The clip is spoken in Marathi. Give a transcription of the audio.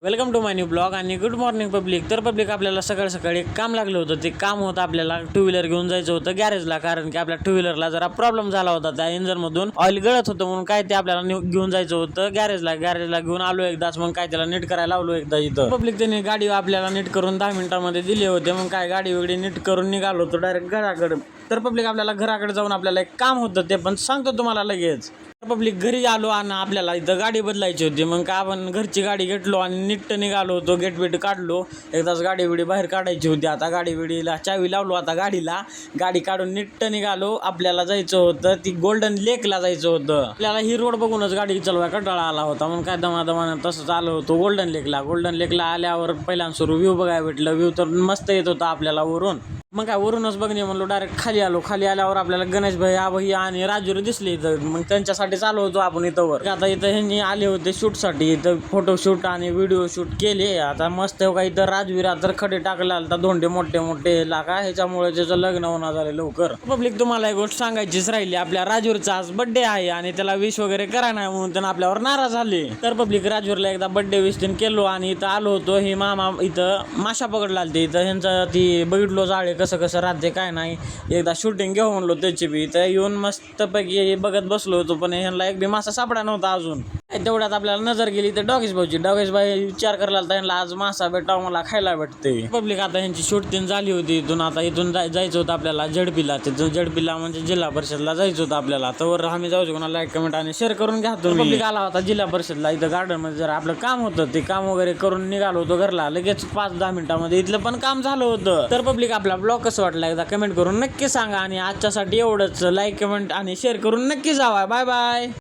Welcome to my new blog आणि गुड मॉर्निंग पब्लिक. तर पब्लिक आपल्याला सकाळी सकाळी एक काम लागलं होतं. ते काम होतं आपल्याला टू व्हीलर घेऊन जायचं होतं गॅरेजला, कारण की आपल्या टू व्हीलरला जरा प्रॉब्लेम झाला होता. त्या इंजनमधून ऑइल गळत होतं म्हणून काय ते आपल्याला घेऊन जायचं होतं गॅरेजला घेऊन आलो एकदाच. मग काय त्याला नीट करायला लावलो एकदा इथं. पब्लिक त्यांनी गाडी आपल्याला नीट करून 10 मिनिटांमध्ये दिली होते. मग काय गाडी वेगळी नीट करून निघालो होतो डायरेक्ट घराकडे. तर पब्लिक आपल्याला घराकडे जाऊन आपल्याला एक काम होतं, ते पण सांगतो तुम्हाला लगेच. पब्लिक घरी आलो आणि आपल्याला इथं गाडी बदलायची होती. मग का आपण घरची गाडी घेतलो आणि नीट निघालो होतो. गेट बेट काढलो, एकदाच गाडी बिडी बाहेर काढायची होती. आता गाडी बिडीला चावी लावलो. आता गाडी काढून नीट निघालो. आपल्याला जायचं होतं ती गोल्डन लेकला जायचं होतं. आपल्याला ही रोड बघूनच गाडी चालवाय कंटाळा आला होता. मग काय दमादमानं तसंच आलो होतो गोल्डन लेकला आल्यावर पहिल्यांदा सुरू व्ह्यू बघायला भेटलं. व्ह्यू तर मस्त येत होता आपल्याला वरून. मग काय वरूनच बघणे म्हणलो, डायरेक्ट खाली आलो. खाली आल्यावर आपल्याला गणेश भाई, आभाई आणि राजूर दिसले इथं. मग त्यांच्यासाठी चालू होतो आपण इथं वर. आता इथं ह्यांनी आले होते शूटसाठी, इथं फोटोशूट आणि व्हिडिओ शूट केले. आता मस्त का इथं राजवीरा तर खडे टाकला आलता, धोंडे मोठे लागा, ह्याच्यामुळे त्याचं लग्न होणार झालं लवकर. पब्लिक तुम्हाला एक गोष्ट सांगायचीच राहिली, आपल्या राजूरचा आज बर्थडे आहे आणि त्याला विश वगैरे करा नाही म्हणून त्यांना आपल्यावर नाराज झाले. तर पब्लिक राजूरला एकदा बर्थडे विश केलो आणि इथं आलो होतो. हे मामा इथं माशा पकडला आलते. इथं ह्यांचं ती बघितलो जाळे कसं राहते काय नाही. एकदा शूटिंग घेऊ म्हणलो त्याची बी. तर येऊन मस्तपैकी बघत बसलो होतो, पण ह्यांना एक बी मासा सापडा नव्हता अजून. तेवढ्यात आपल्याला नजर गेली तर डॉगेश भाई विचार करायला त्यांना आज मासा भेटावं, मला खायला भेटते. पब्लिक आता ह्यांची शूटिंग झाली होती. इथून जायचं होतं आपल्याला जडपीला. तिथून जडपीला म्हणजे जिल्हा परिषदला जायचं होतं आपल्याला. तर आम्ही जाऊ शकतो. लाईक कमेंट आणि शेअर करून घ्या. पब्लिक आला होता जिल्हा परिषदला. इथं गार्डन मध्ये जरा आपलं काम होतं, ते काम वगैरे करून निघालो होतो घरला. लगेच 5-10 मिनिटांमध्ये इथलं पण काम झालं होतं. तर पब्लिक आपला ब्लॉग कसं वाटला एकदा कमेंट करून नक्की सांगा. आणि आजच्यासाठी एवढंच. लाईक कमेंट आणि शेअर करून नक्की जावा. Bye bye.